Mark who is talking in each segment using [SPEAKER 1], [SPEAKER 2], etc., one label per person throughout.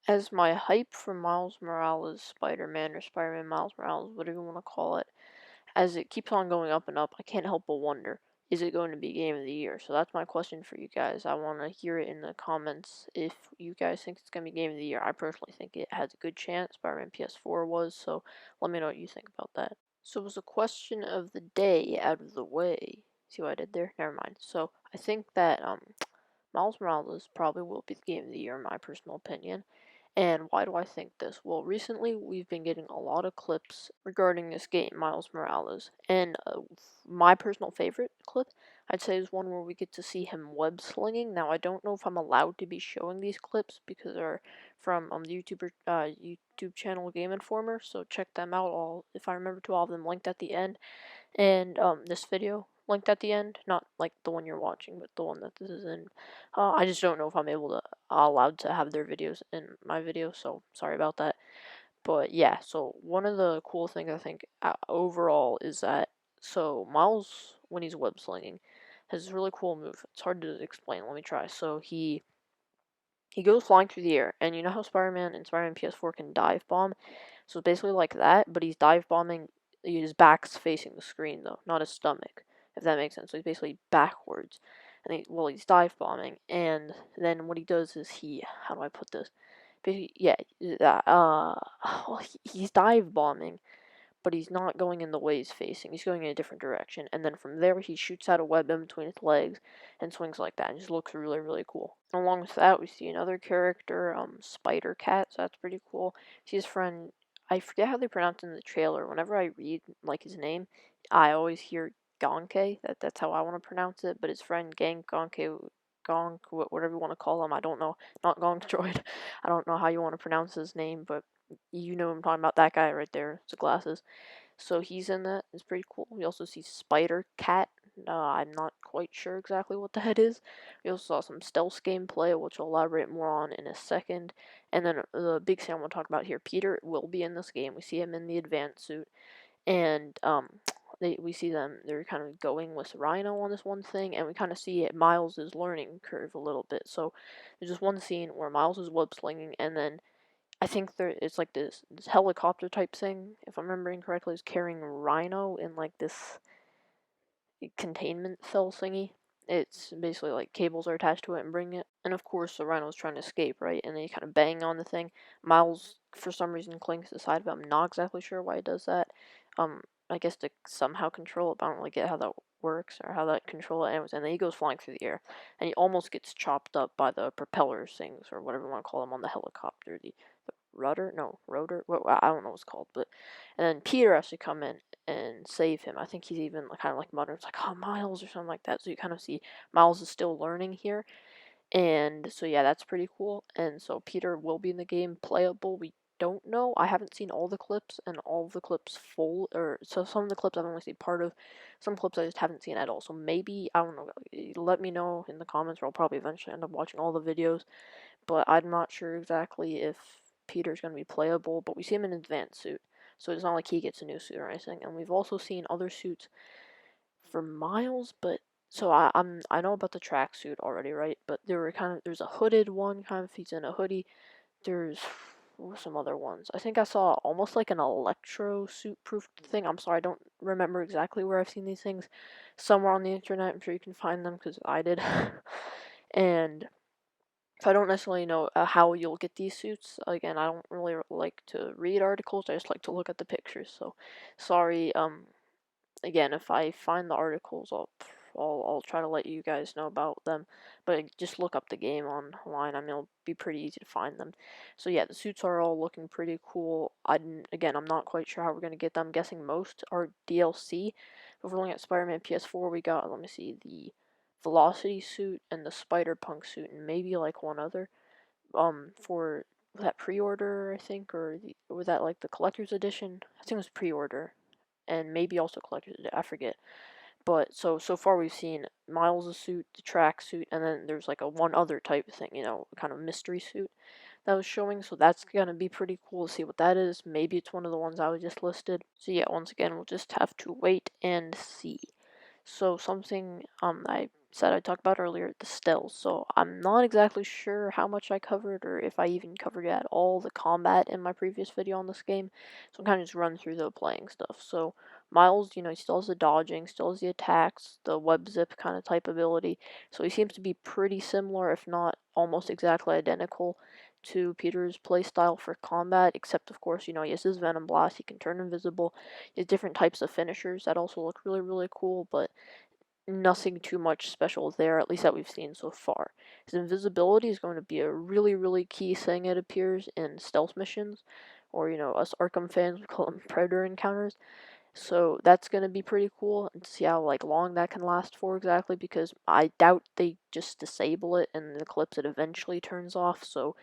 [SPEAKER 1] As my hype for Miles Morales Spider-Man or Spider-Man Miles Morales, whatever you want to call it, as it keeps on going up and up, I can't help but wonder, is it going to be Game of the Year? So that's my question for you guys. I want to hear it in the comments if you guys think it's going to be Game of the Year. I personally think it has a good chance. Spider-Man PS4 was, so let me know what you think about that. So it was a question of the day out of the way. See what I did there? Never mind. So I think that Miles Morales probably will be the Game of the Year in my personal opinion. And why do I think this? Well, recently we've been getting a lot of clips regarding this game, Miles Morales. And my personal favorite clip, I'd say, is one where we get to see him web slinging. Now, I don't know if I'm allowed to be showing these clips because they're from the YouTube channel Game Informer. So check them out. All, if I remember to, all of them linked at the end. And this video linked at the end, not like the one you're watching, but the one that this is in. I just don't know if I'm allowed to have their videos in my video, so sorry about that. But yeah, so one of the cool things I think overall is that Miles, when he's web slinging, has this really cool move. It's hard to explain. Let me try. So he goes flying through the air, and you know how Spider-Man and Spider-Man PS4 can dive bomb? So it's basically like that, but he's dive bombing. His back's facing the screen though, not his stomach, if that makes sense. So he's basically backwards, and he's dive bombing, and then what he does is how do I put this? Basically, yeah, well, he's dive bombing, but he's not going in the way he's facing. He's going in a different direction. And then from there, he shoots out a web in between his legs and swings like that. And just looks really, really cool. And along with that, we see another character, Spider Cat. So that's pretty cool. See his friend. I forget how they pronounce it in the trailer. Whenever I read like his name, I always hear Gonke. That's how I want to pronounce it. But his friend Gang Gonke, Gonk, whatever you want to call him. I don't know. Not Gonk Droid. I don't know how you want to pronounce his name, but you know I'm talking about, that guy right there, the glasses. So he's in that. It's pretty cool. We also see Spider Cat. I'm not quite sure exactly what the head is. We also saw some stealth gameplay, which I'll elaborate more on in a second. And then the big thing I want to talk about here, Peter will be in this game. We see him in the advanced suit, and we see them. They're kind of going with Rhino on this one thing, and we kind of see Miles' learning curve a little bit. So there's this one scene where Miles is web slinging, and then I think it's like this helicopter type thing, if I'm remembering correctly, is carrying Rhino in like this containment cell thingy. It's basically like cables are attached to it and bring it. And of course, the Rhino's trying to escape, right? And then you kind of bang on the thing. Miles, for some reason, clings to the side of it. I'm not exactly sure why he does that. I guess to somehow control it, but I don't really get how that works or how that control it. Anyways, and then he goes flying through the air, and he almost gets chopped up by the propeller things or whatever you want to call them on the helicopter. The rudder? No, rotor? Well, I don't know what it's called, but and then Peter has to come in and save him. I think he's even kind of like muttering, it's like, oh, Miles or something like that. So you kind of see Miles is still learning here. And so, yeah, that's pretty cool. And so Peter will be in the game playable. We don't know. I haven't seen all the clips and all of the clips full, or so some of the clips I've only seen part of. Some clips I just haven't seen at all. So maybe, I don't know, let me know in the comments, or I'll probably eventually end up watching all the videos. But I'm not sure exactly if Peter's going to be playable. But we see him in an advanced suit. So it's not like he gets a new suit or anything. And we've also seen other suits for Miles, but so I know about the tracksuit already, right? But there's a hooded one, kind of he's in a hoodie. There's some other ones. I think I saw almost like an electro suit proof thing. I'm sorry, I don't remember exactly where I've seen these things. Somewhere on the internet, I'm sure you can find them because I did. And so I don't necessarily know how you'll get these suits. Again, I don't really like to read articles. I just like to look at the pictures. So sorry. Again, if I find the articles, I'll try to let you guys know about them. But just look up the game online. I mean, it'll be pretty easy to find them. So yeah, the suits are all looking pretty cool. Again, I'm not quite sure how we're gonna get them. I'm guessing most are DLC. If we're looking at Spider-Man PS4, we got, let me see, the Velocity suit and the Spider-Punk suit, and maybe like one other. For that pre-order, I think, or was that like the collector's edition? I think it was pre-order and maybe also collector's edition. I forget. But so far we've seen Miles' suit, the track suit, and then there's like a one other type of thing, kind of mystery suit that was showing. So that's gonna be pretty cool to see what that is. Maybe it's one of the ones I was just listed. So yeah, once again, we'll just have to wait and see. So something I said I'd talk about earlier, the stealth. So I'm not exactly sure how much I covered or if I even covered at all the combat in my previous video on this game. So I'm kind of just run through the playing stuff. So Miles, he still has the dodging, still has the attacks, the web zip kind of type ability. So he seems to be pretty similar, if not almost exactly identical to Peter's playstyle for combat, except of course, he has his Venom Blast, he can turn invisible, he has different types of finishers that also look really, really cool, but nothing too much special there, at least that we've seen so far. His invisibility is going to be a really, really key thing, it appears, in stealth missions, or, us Arkham fans would call them Predator encounters. So that's going to be pretty cool, and to see how long that can last for exactly, because I doubt they just disable it and the clips it eventually turns off, so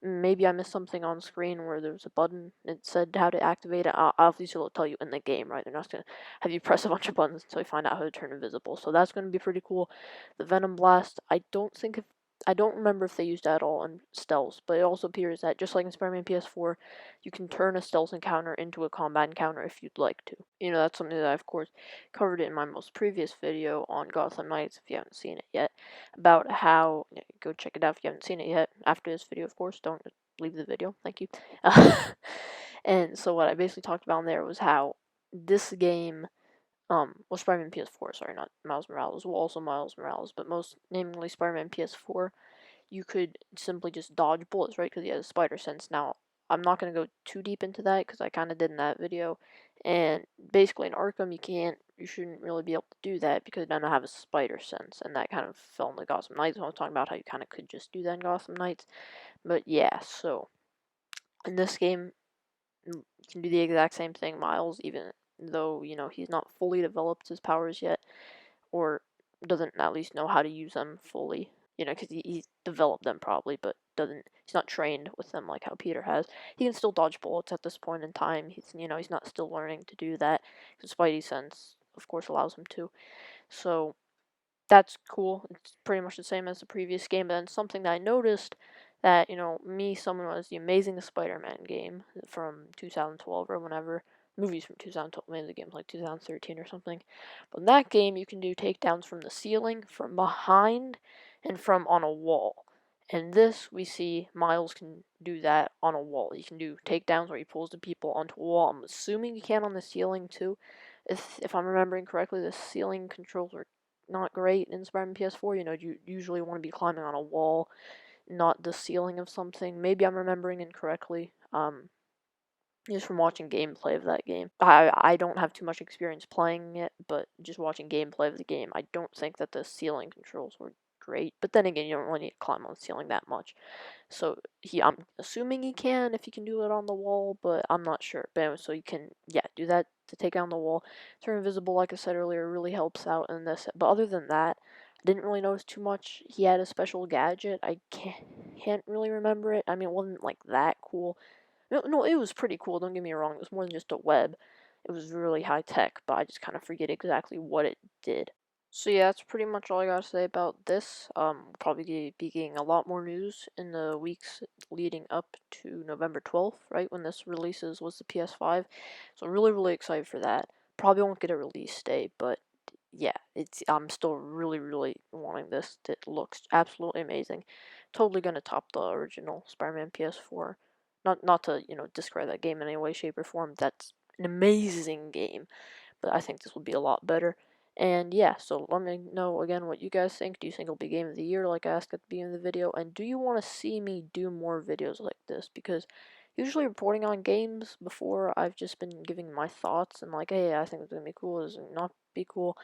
[SPEAKER 1] maybe I missed something on screen where there was a button. It said how to activate it. Obviously, they'll tell you in the game, right? They're not going to have you press a bunch of buttons until you find out how to turn invisible. So that's going to be pretty cool. The Venom Blast, I don't remember if they used that at all in stealth, but it also appears that just like in Spider-Man PS4, you can turn a stealth encounter into a combat encounter if you'd like to. That's something that I, of course, covered it in my most previous video on Gotham Knights if you haven't seen it yet, about how, go check it out if you haven't seen it yet. After this video, of course, don't leave the video. Thank you. And so what I basically talked about in there was how this game, well, Spider-Man PS4, sorry, not Miles Morales, well, also Miles Morales, but most namely Spider-Man PS4, you could simply just dodge bullets, right? Because he has spider sense. Now, I'm not going to go too deep into that because I kind of did in that video. And basically, in Arkham, you shouldn't really be able to do that because then I have a spider sense, and that kind of fell into Gotham Knights. I was talking about how you kind of could just do that in Gotham Knights. But yeah, so in this game, you can do the exact same thing, Miles, even though, he's not fully developed his powers yet, or doesn't at least know how to use them fully. Because he's developed them probably, but he's not trained with them like how Peter has. He can still dodge bullets at this point in time. He's not still learning to do that. Because Spidey sense, of course, allows him to. So that's cool. It's pretty much the same as the previous game. But then something that I noticed that, someone was the Amazing Spider-Man game from 2012 or whenever. Movies from 2012, maybe the game's like 2013 or something. But in that game, you can do takedowns from the ceiling, from behind, and from on a wall. And this, we see Miles can do that on a wall. He can do takedowns where he pulls the people onto a wall. I'm assuming he can on the ceiling too. If I'm remembering correctly, the ceiling controls were not great in Spider-Man PS4. You usually want to be climbing on a wall, not the ceiling of something. Maybe I'm remembering incorrectly. Just from watching gameplay of that game. I don't have too much experience playing it, but just watching gameplay of the game, I don't think that the ceiling controls were great. But then again, you don't really need to climb on the ceiling that much. So I'm assuming he can if he can do it on the wall, but I'm not sure. But anyway, so you can, do that to take down the wall. Turn invisible, like I said earlier, really helps out in this. But other than that, I didn't really notice too much. He had a special gadget. I can't really remember it. I mean, it wasn't like that cool. No, it was pretty cool. Don't get me wrong. It was more than just a web. It was really high tech, but I just kind of forget exactly what it did. So yeah, that's pretty much all I gotta say about this. We'll probably be getting a lot more news in the weeks leading up to November 12th, right, when this releases was the PS5. So really, really excited for that. Probably won't get a release date, but yeah, I'm still really, really wanting this. It looks absolutely amazing. Totally gonna top the original Spider-Man PS4. Not to, discredit that game in any way, shape, or form. That's an amazing game, but I think this will be a lot better. And yeah, so let me know again what you guys think. Do you think it'll be Game of the Year like I asked at the beginning of the video? And do you want to see me do more videos like this? Because usually reporting on games before, I've just been giving my thoughts and like, hey, I think it's going to be cool, it's going to not be cool.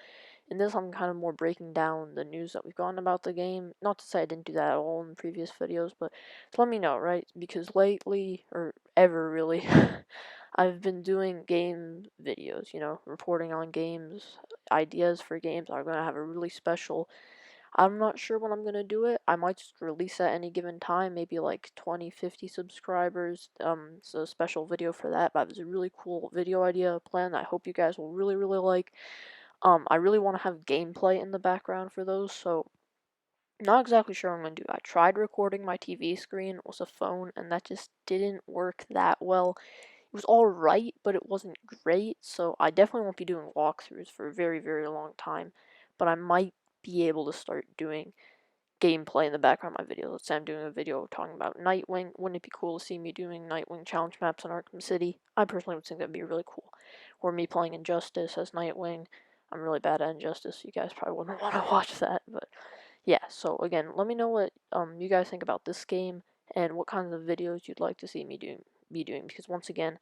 [SPEAKER 1] In this, I'm kind of more breaking down the news that we've gotten about the game. Not to say I didn't do that at all in previous videos, but let me know, right? Because lately, or ever really, I've been doing game videos, reporting on games, ideas for games. I'm going to have a really special, I'm not sure when I'm going to do it. I might just release at any given time, maybe like 20, 50 subscribers. So a special video for that. But it was a really cool video idea plan that I hope you guys will really, really like. I really want to have gameplay in the background for those, so not exactly sure what I'm going to do. I tried recording my TV screen with a phone, and that just didn't work that well. It was alright, but it wasn't great, so I definitely won't be doing walkthroughs for a very, very long time. But I might be able to start doing gameplay in the background of my videos. Let's say I'm doing a video talking about Nightwing. Wouldn't it be cool to see me doing Nightwing challenge maps in Arkham City? I personally would think that'd be really cool. Or me playing Injustice as Nightwing. I'm really bad at Injustice, so you guys probably wouldn't want to watch that, but yeah, so again, let me know what you guys think about this game and what kinds of videos you'd like to see me doing because once again,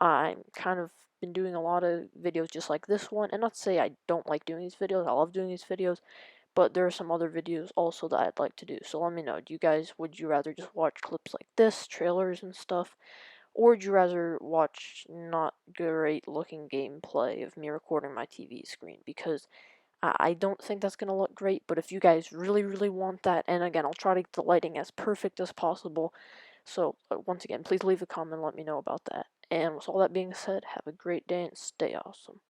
[SPEAKER 1] I'm kind of been doing a lot of videos just like this one, and not to say I don't like doing these videos, I love doing these videos, but there are some other videos also that I'd like to do. So let me know, would you rather just watch clips like this, trailers and stuff, or would you rather watch not great looking gameplay of me recording my TV screen? Because I don't think that's going to look great, but if you guys really, really want that, and again, I'll try to get the lighting as perfect as possible. So, once again, please leave a comment and let me know about that. And with all that being said, have a great day and stay awesome.